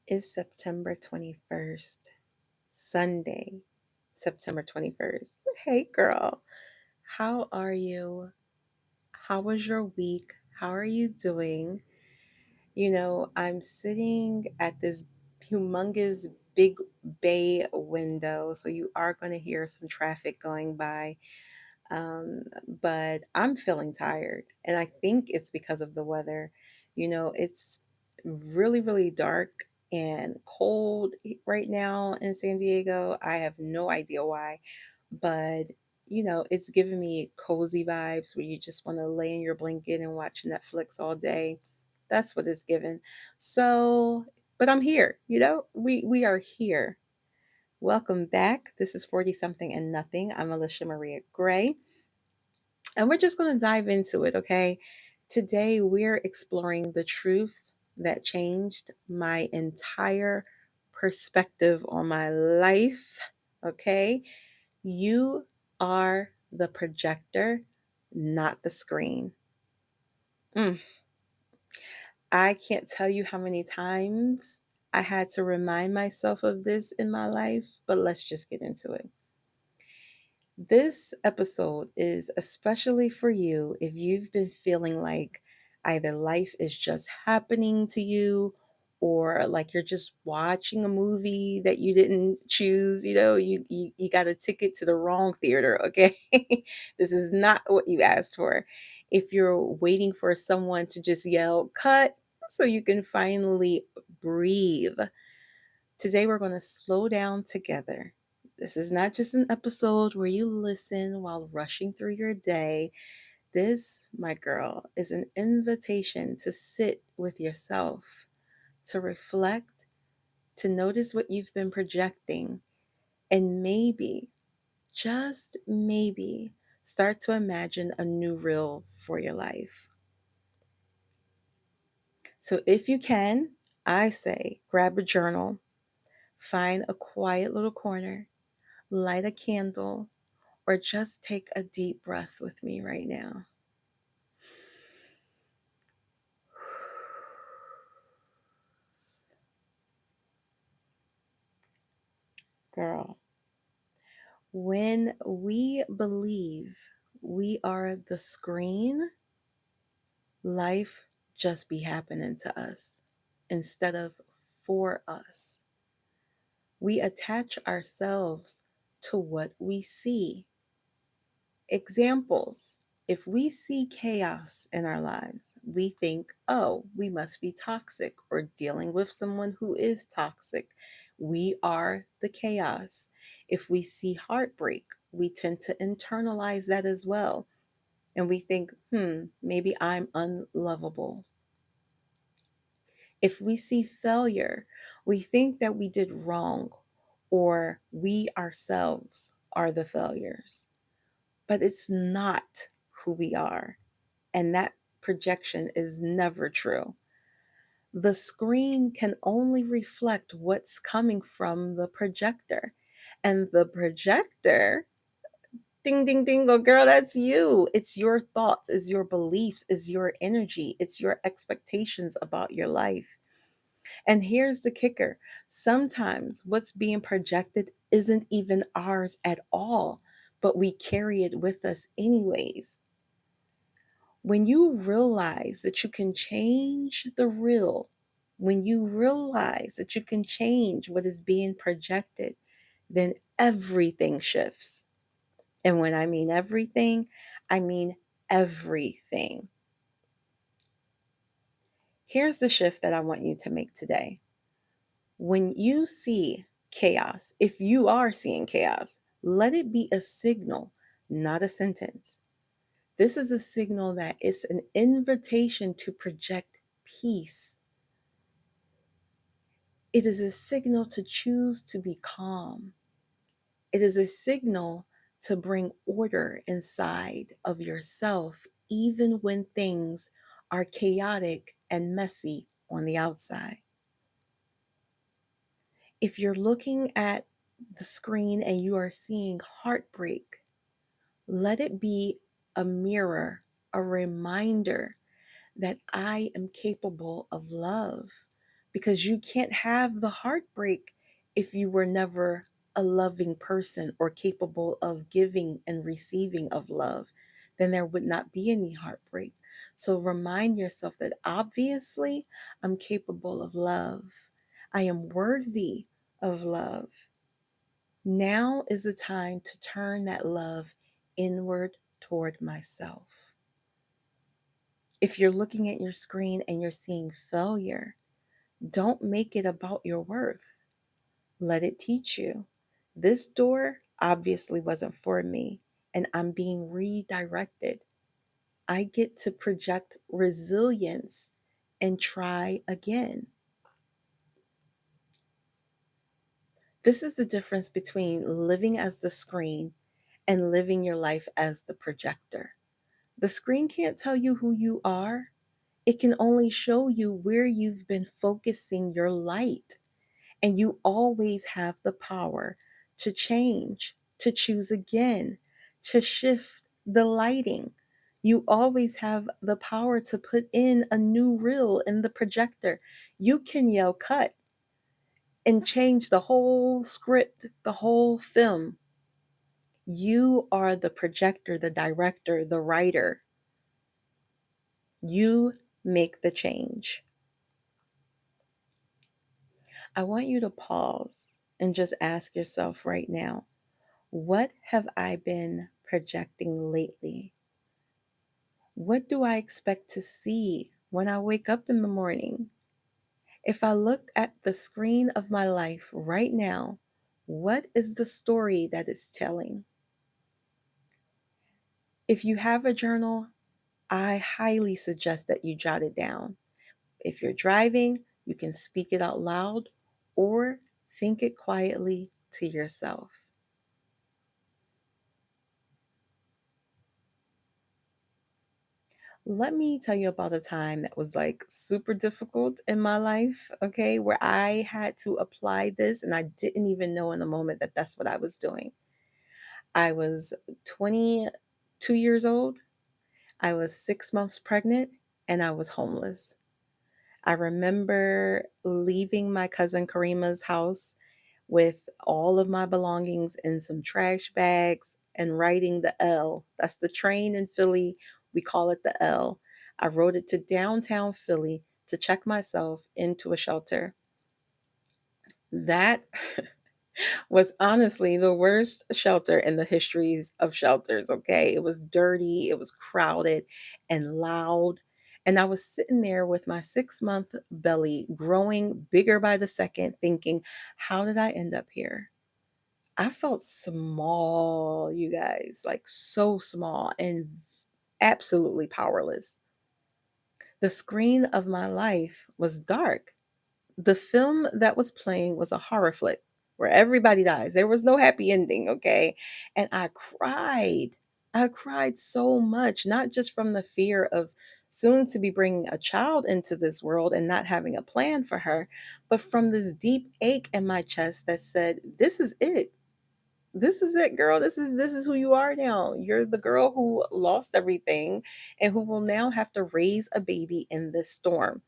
Is September 21st, Sunday, September 21st. Hey, girl, how are you? How was your week? How are you doing? I'm sitting at this humongous big bay window, so you are going to hear some traffic going by. But I'm feeling tired, and I think it's because of the weather. It's really, really dark and cold right now in San Diego. I have no idea why, but it's giving me cozy vibes where you just want to lay in your blanket and watch Netflix all day. That's what it's given. So, but I'm here, we are here. Welcome back. This is 40 something and nothing. I'm Alicia Maria Gray. And we're just going to dive into it, okay? Today, we're exploring the truth that changed my entire perspective on my life, okay? You are the projector, not the screen. Mm. I can't tell you how many times I had to remind myself of this in my life, but let's just get into it. This episode is especially for you if you've been feeling like either life is just happening to you or like you're just watching a movie that you didn't choose. You got a ticket to the wrong theater, okay? This is not what you asked for. If you're waiting for someone to just yell, cut, so you can finally breathe. Today, we're going to slow down together. This is not just an episode where you listen while rushing through your day. This, my girl, is an invitation to sit with yourself, to reflect, to notice what you've been projecting, and maybe, just maybe, start to imagine a new real for your life. So, if you can, I say grab a journal, find a quiet little corner, light a candle, or just take a deep breath with me right now. Girl, when we believe we are the screen, life just be happening to us instead of for us. We attach ourselves to what we see. Examples. If we see chaos in our lives, we think, oh, we must be toxic or dealing with someone who is toxic. We are the chaos. If we see heartbreak, we tend to internalize that as well. And we think, maybe I'm unlovable. If we see failure, we think that we did wrong or we ourselves are the failures. But it's not who we are. And that projection is never true. The screen can only reflect what's coming from the projector. And the projector, ding, ding, ding, oh girl, that's you. It's your thoughts, it's your beliefs, it's your energy, it's your expectations about your life. And here's the kicker, sometimes what's being projected isn't even ours at all, but we carry it with us anyways. When you realize that you can change the real, when you realize that you can change what is being projected, then everything shifts. And when I mean everything, I mean everything. Here's the shift that I want you to make today. When you see chaos, if you are seeing chaos, let it be a signal, not a sentence. This is a signal that it's an invitation to project peace. It is a signal to choose to be calm. It is a signal to bring order inside of yourself, even when things are chaotic and messy on the outside. If you're looking at the screen and you are seeing heartbreak, let it be a mirror, a reminder that I am capable of love because you can't have the heartbreak if you were never a loving person or capable of giving and receiving of love. Then there would not be any heartbreak. So remind yourself that obviously I'm capable of love. I am worthy of love. Now is the time to turn that love inward toward myself. If you're looking at your screen and you're seeing failure, don't make it about your worth. Let it teach you. This door obviously wasn't for me, and I'm being redirected. I get to project resilience and try again. This is the difference between living as the screen and living your life as the projector. The screen can't tell you who you are. It can only show you where you've been focusing your light. And you always have the power to change, to choose again, to shift the lighting. You always have the power to put in a new reel in the projector. You can yell cut and change the whole script, the whole film. You are the projector, the director, the writer. You make the change. I want you to pause and just ask yourself right now, what have I been projecting lately? What do I expect to see when I wake up in the morning? If I looked at the screen of my life right now, what is the story that it's telling? If you have a journal, I highly suggest that you jot it down. If you're driving, you can speak it out loud or think it quietly to yourself. Let me tell you about a time that was like super difficult in my life, okay, where I had to apply this and I didn't even know in the moment that that's what I was doing. I was 22 years old, I was 6 months pregnant, and I was homeless. I remember leaving my cousin Karima's house with all of my belongings in some trash bags and writing the L. That's the train in Philly. We call it the L. I rode it to downtown Philly to check myself into a shelter. That was honestly the worst shelter in the histories of shelters, okay? It was dirty, it was crowded and loud. And I was sitting there with my 6 month belly growing bigger by the second, thinking, how did I end up here? I felt small, you guys, like so small and absolutely powerless. The screen of my life was dark. The film that was playing was a horror flick where everybody dies. There was no happy ending, okay? And I cried. I cried so much, not just from the fear of soon to be bringing a child into this world and not having a plan for her, but from this deep ache in my chest that said, this is it. This is it, girl. This is who you are now. You're the girl who lost everything and who will now have to raise a baby in this storm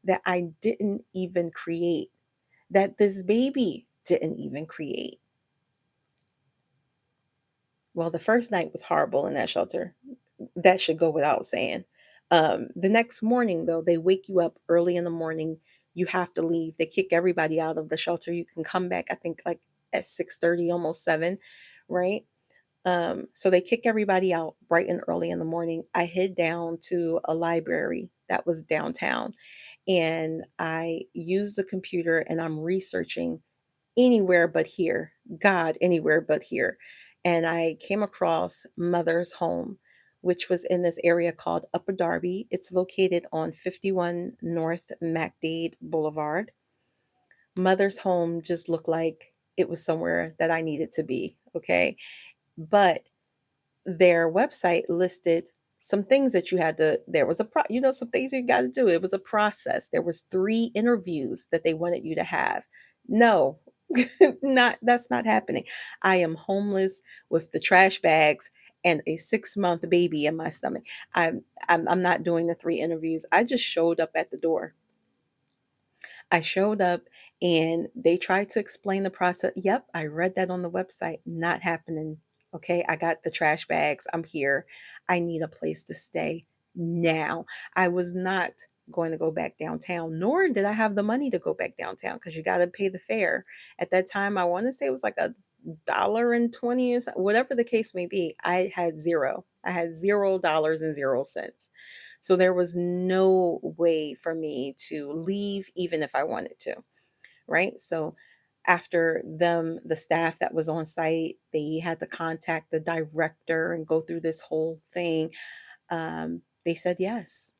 that I didn't even create, that this baby didn't even create. Well, the first night was horrible in that shelter. That should go without saying. The next morning, though, they wake you up early in the morning. You have to leave. They kick everybody out of the shelter. You can come back, I think, like at 6:30, almost 7, right? So they kick everybody out bright and early in the morning. I head down to a library that was downtown and I use the computer and I'm researching anywhere but here, God, anywhere but here. And I came across Mother's Home, which was in this area called Upper Darby. It's located on 51 North MacDade Boulevard. Mother's Home just looked like it was somewhere that I needed to be. Okay. But their website listed some things that you had to there was some things you got to do. It was a process. There was 3 interviews that they wanted you to have. No. Not that's not happening. I am homeless with the trash bags and a 6 month baby in my stomach. I'm not doing the 3 interviews. I just showed up at the door. I showed up and they tried to explain the process. Yep, I read that on the website. Not happening. Okay, I got the trash bags. I'm here. I need a place to stay now. I was not going to go back downtown, nor did I have the money to go back downtown because you got to pay the fare. At that time, I want to say it was like $1.20 or something, whatever the case may be. I had zero. I had $0 and 0 cents. So there was no way for me to leave even if I wanted to, right? So after them, the staff that was on site, they had to contact the director and go through this whole thing. They said yes.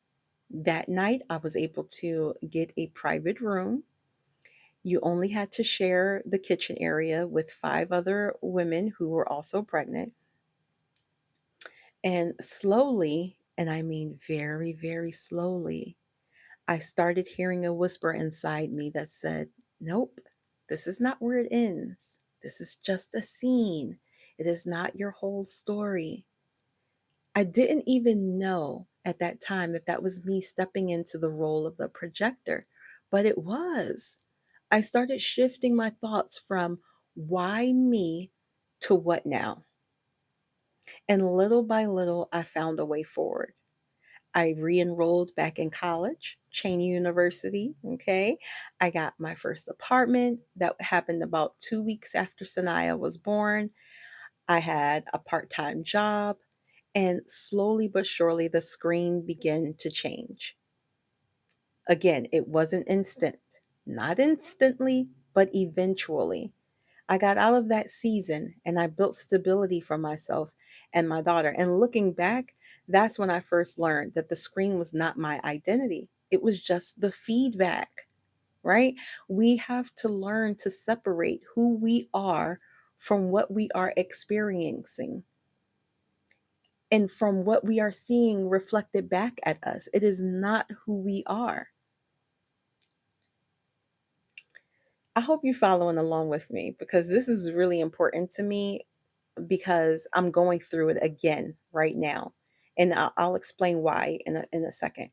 That night, I was able to get a private room. You only had to share the kitchen area with 5 other women who were also pregnant. And slowly, and I mean very, very slowly, I started hearing a whisper inside me that said, "Nope, this is not where it ends. This is just a scene. It is not your whole story." I didn't even know at that time that that was me stepping into the role of the projector, but it was. I started shifting my thoughts from why me to what now? And little by little, I found a way forward. I re enrolled back in college, Cheney University. Okay. I got my first apartment. That happened about 2 weeks after Sanaya was born. I had a part time job. And slowly but surely, the screen began to change. Again, it wasn't instant, not instantly, but eventually. I got out of that season and I built stability for myself and my daughter. And looking back, that's when I first learned that the screen was not my identity. It was just the feedback, right? We have to learn to separate who we are from what we are experiencing and from what we are seeing reflected back at us. It is not who we are. I hope you're following along with me because this is really important to me because I'm going through it again right now. And I'll explain why in a second.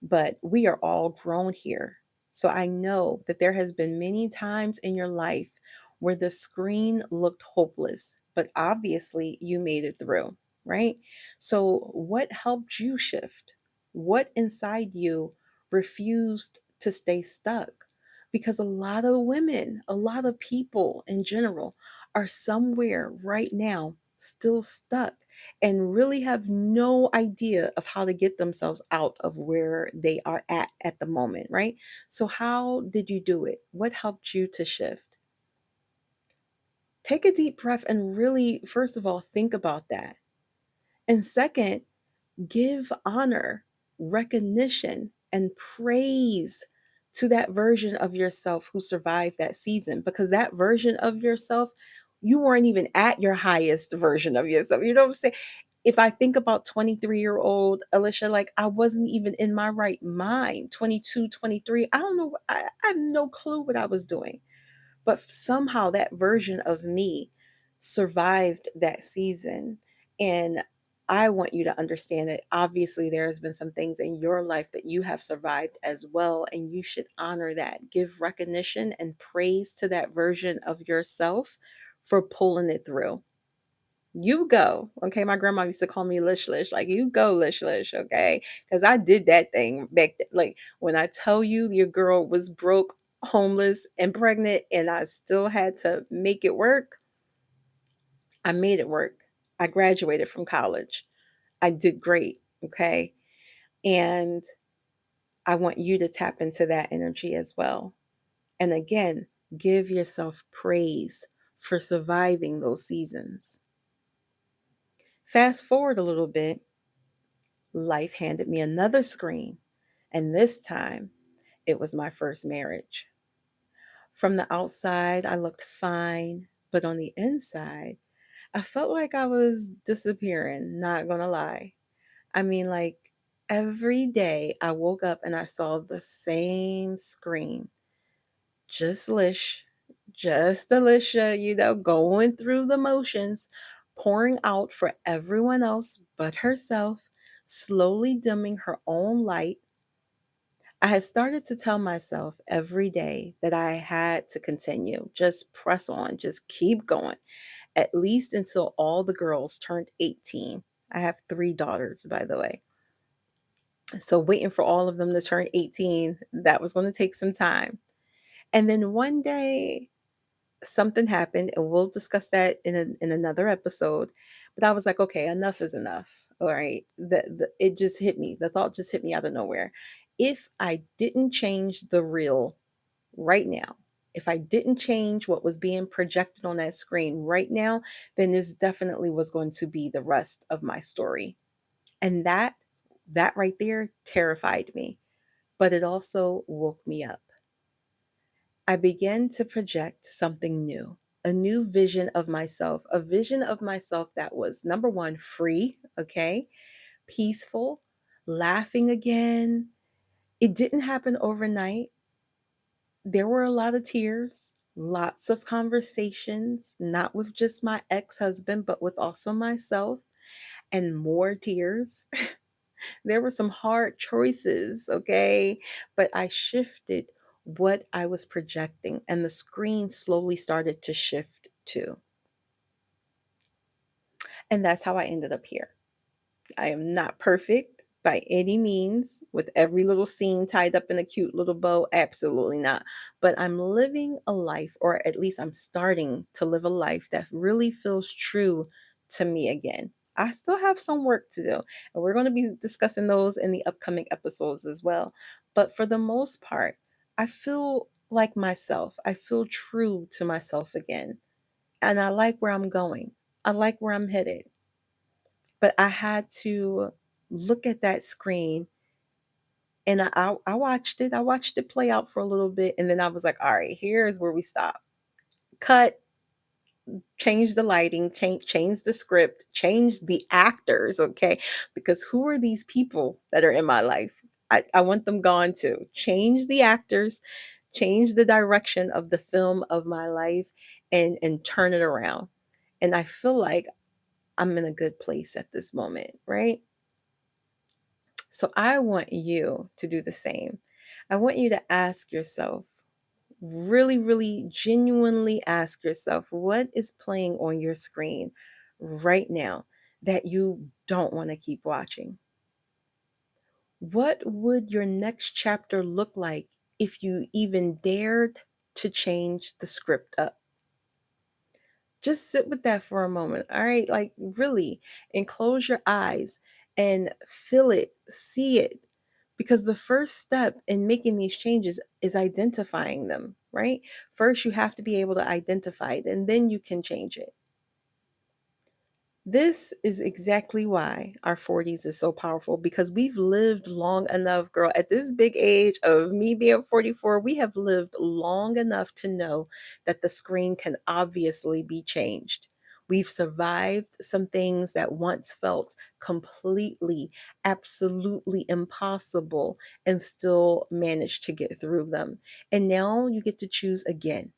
But we are all grown here. So I know that there has been many times in your life where the screen looked hopeless, but obviously you made it through, right? So what helped you shift? What inside you refused to stay stuck? Because a lot of women, a lot of people in general, are somewhere right now still stuck and really have no idea of how to get themselves out of where they are at the moment, right? So how did you do it? What helped you to shift? Take a deep breath and really, first of all, think about that. And second, give honor, recognition, and praise to that version of yourself who survived that season because that version of yourself, you weren't even at your highest version of yourself. You know what I'm saying? If I think about 23-year-old Elisha, like I wasn't even in my right mind, 22, 23. I don't know. I have no clue what I was doing. But somehow that version of me survived that season. And I want you to understand that obviously there has been some things in your life that you have survived as well. And you should honor that. Give recognition and praise to that version of yourself for pulling it through. You go. Okay. My grandma used to call me Lish Lish. Like, you go, Lish Lish. Okay. Because I did that thing back then. Like, when I tell you your girl was broke, homeless, and pregnant, and I still had to make it work, I made it work. I graduated from college. I did great. Okay. And I want you to tap into that energy as well. And again, give yourself praise for surviving those seasons. Fast forward a little bit, life handed me another screen, and this time it was my first marriage. From the outside, I looked fine, but on the inside, I felt like I was disappearing, not gonna lie. I mean, like every day I woke up and I saw the same screen, just Lish, just Alicia, going through the motions, pouring out for everyone else but herself, slowly dimming her own light. I had started to tell myself every day that I had to continue, just press on, just keep going, at least until all the girls turned 18. I have three daughters, by the way. So waiting for all of them to turn 18, that was going to take some time. And then one day something happened, and we'll discuss that in another episode. But I was like, okay, enough is enough. All right. It just hit me. The thought just hit me out of nowhere. If I didn't change the real right now, if I didn't change what was being projected on that screen right now, then this definitely was going to be the rest of my story. And that right there terrified me, but it also woke me up. I began to project something new, a new vision of myself, a vision of myself that was number one, free, okay, peaceful, laughing again. It didn't happen overnight. There were a lot of tears, lots of conversations, not with just my ex husband, but with also myself, and more tears. There were some hard choices, okay? But I shifted what I was projecting, and the screen slowly started to shift too. And that's how I ended up here. I am not perfect by any means, with every little scene tied up in a cute little bow. Absolutely not. But I'm living a life, or at least I'm starting to live a life that really feels true to me again. I still have some work to do, and we're going to be discussing those in the upcoming episodes as well. But for the most part, I feel like myself. I feel true to myself again. And I like where I'm going. I like where I'm headed. But I had to look at that screen, and I watched it. I watched it play out for a little bit, and then I was like, all right, here's where we stop. Cut, change the lighting, change the script, change the actors, okay? Because who are these people that are in my life? I want them gone too. Change the actors, change the direction of the film of my life, and turn it around. And I feel like I'm in a good place at this moment, right? So I want you to do the same. I want you to ask yourself, really, really genuinely ask yourself, what is playing on your screen right now that you don't want to keep watching? What would your next chapter look like if you even dared to change the script up? Just sit with that for a moment. All right. Like, really, and close your eyes and feel it, see it. Because the first step in making these changes is identifying them, right? First, you have to be able to identify it, and then you can change it. This is exactly why our 40s is so powerful, because we've lived long enough, girl. At this big age of me being 44, we have lived long enough to know that the screen can obviously be changed. We've survived some things that once felt completely, absolutely impossible, and still managed to get through them. And now you get to choose again.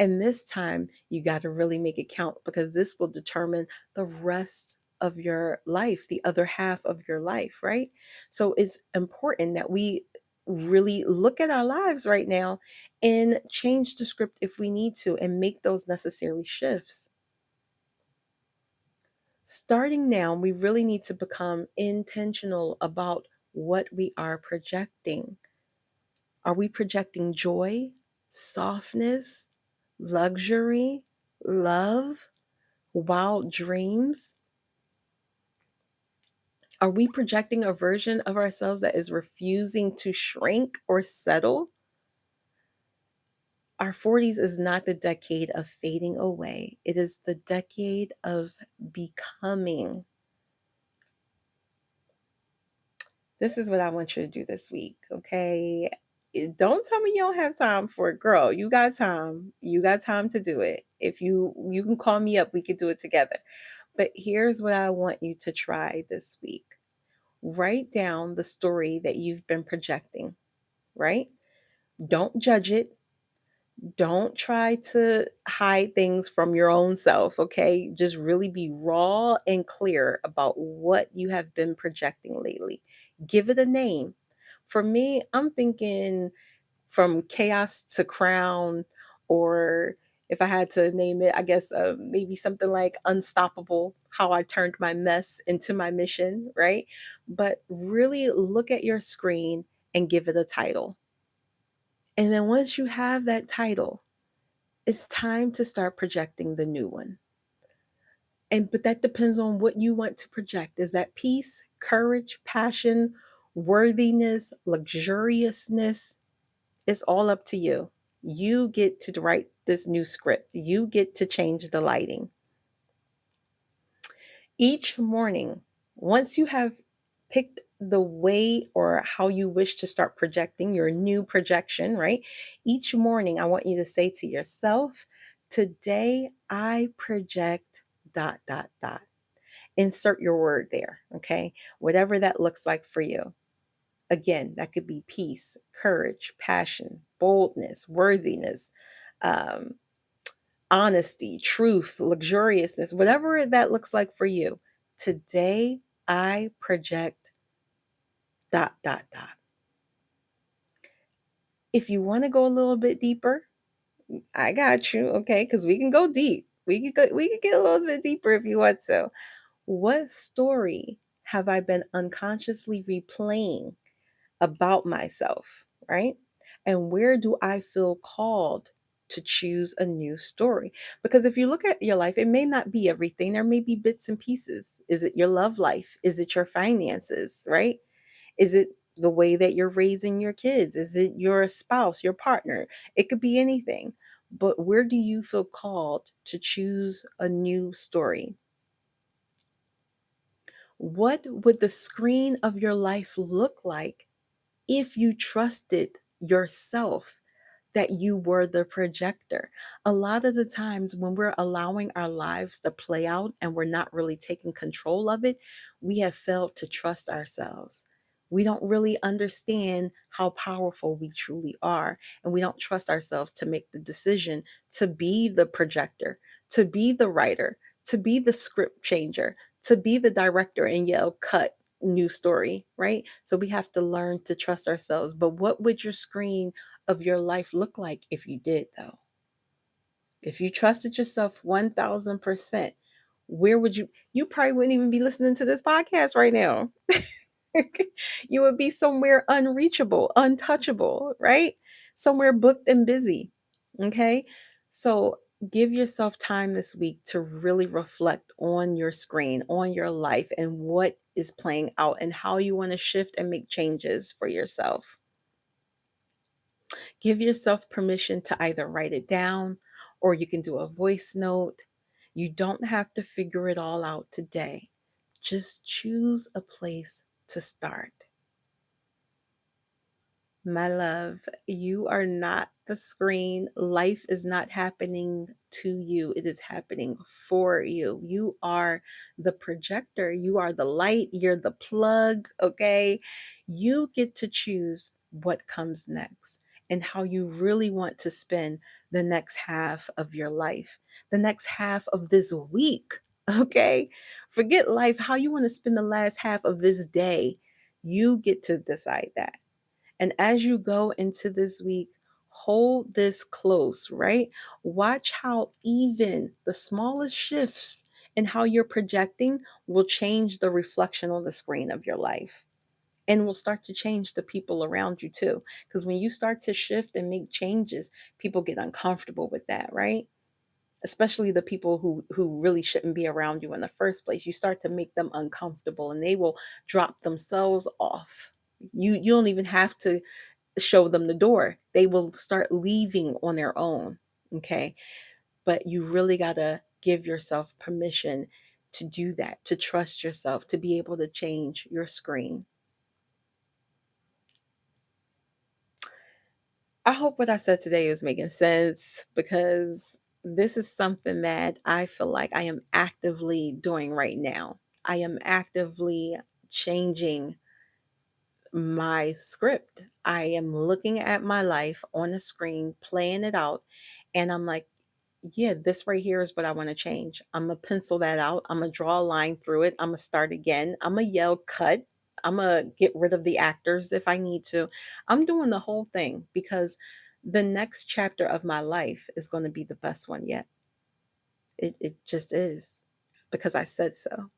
And this time, you got to really make it count, because this will determine the rest of your life, the other half of your life, right? So it's important that we really look at our lives right now and change the script if we need to, and make those necessary shifts. Starting now, we really need to become intentional about what we are projecting. Are we projecting joy, softness, luxury, love, wild dreams? Are we projecting a version of ourselves that is refusing to shrink or settle? Our 40s is not the decade of fading away, it is the decade of becoming. This is what I want you to do this week, okay? Don't tell me you don't have time for it, girl. You got time. You got time to do it. If you can call me up, we could do it together. But here's what I want you to try this week. Write down the story that you've been projecting, right? Don't judge it. Don't try to hide things from your own self, okay? Just really be raw and clear about what you have been projecting lately. Give it a name. For me, I'm thinking from chaos to crown, or if I had to name it, I guess maybe something like unstoppable, how I turned my mess into my mission, right? But really look at your screen and give it a title. And then once you have that title, it's time to start projecting the new one. And but that depends on what you want to project. Is that peace, courage, passion, worthiness, luxuriousness? It's all up to you. You get to write this new script. You get to change the lighting. Each morning, once you have picked the way or how you wish to start projecting your new projection, right? Each morning, I want you to say to yourself, today I project dot, dot, dot. Insert your word there, okay? Whatever that looks like for you. Again, that could be peace, courage, passion, boldness, worthiness, um, honesty, truth, luxuriousness, whatever that looks like for you. Today, I project dot, dot, dot. If you want to go a little bit deeper, I got you, okay? Because we can go deep. We can get a little bit deeper if you want to. What story have I been unconsciously replaying about myself, right? And where do I feel called to choose a new story? Because if you look at your life, it may not be everything. There may be bits and pieces. Is it your love life? Is it your finances, right? Is it the way that you're raising your kids? Is it your spouse, your partner? It could be anything. But where do you feel called to choose a new story? What would the screen of your life look like if you trusted yourself that you were the projector? A lot of the times when we're allowing our lives to play out and we're not really taking control of it, we have failed to trust ourselves. We don't really understand how powerful we truly are. And we don't trust ourselves to make the decision to be the projector, to be the writer, to be the script changer, to be the director and yell, cut, new story, right? So we have to learn to trust ourselves. But what would your screen of your life look like if you did, though? If you trusted yourself 1000%, where would you? You probably wouldn't even be listening to this podcast right now. You would be somewhere unreachable, untouchable, right? Somewhere booked and busy. Okay. So give yourself time this week to really reflect on your screen, on your life, and what is playing out and how you want to shift and make changes for yourself. Give yourself permission to either write it down or you can do a voice note. You don't have to figure it all out today. Just choose a place to start. My love, you are not the screen. Life is not happening to you, it is happening for you. You are the projector, you are the light, you're the plug, okay? You get to choose what comes next and how you really want to spend the next half of your life, the next half of this week, okay? Forget life, how you want to spend the last half of this day. You get to decide that. And as you go into this week, hold this close, right? Watch how even the smallest shifts in how you're projecting will change the reflection on the screen of your life and will start to change the people around you too. Because when you start to shift and make changes, people get uncomfortable with that, right? Especially the people who really shouldn't be around you in the first place. You start to make them uncomfortable and they will drop themselves off. You don't even have to show them the door. They will start leaving on their own. Okay. But you really got to give yourself permission to do that, to trust yourself, to be able to change your screen. I hope what I said today is making sense because this is something that I feel like I am actively doing right now. I am actively changing my script. I am looking at my life on a screen, playing it out, and I'm like, yeah, this right here is what I want to change. I'm going to pencil that out. I'm going to draw a line through it. I'm going to start again. I'm going to yell cut. I'm going to get rid of the actors if I need to. I'm doing the whole thing because the next chapter of my life is going to be the best one yet. It just is because I said so.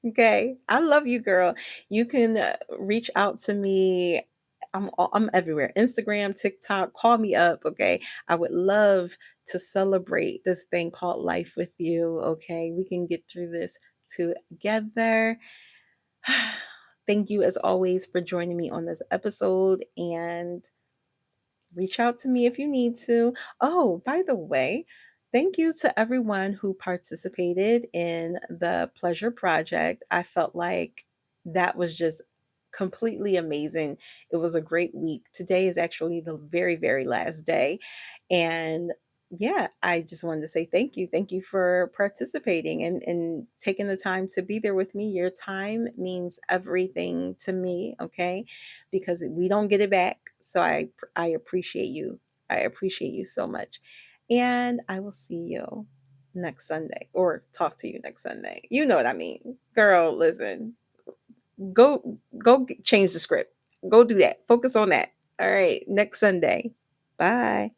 Okay. I love you, girl. You can reach out to me. I'm everywhere. Instagram, TikTok, call me up, okay? I would love to celebrate this thing called life with you, okay? We can get through this together. Thank you as always for joining me on this episode, and reach out to me if you need to. Oh, by the way, thank you to everyone who participated in the Pleasure Project. I felt like that was just completely amazing. It was a great week. Today is actually the very, very last day. And yeah, I just wanted to say thank you. Thank you for participating and taking the time to be there with me. Your time means everything to me, okay? Because we don't get it back. So I appreciate you. I appreciate you so much. And I will see you next Sunday or talk to you next Sunday. You know what I mean. Girl, listen. Change the script. Go do that. Focus on that. All right, next Sunday. Bye.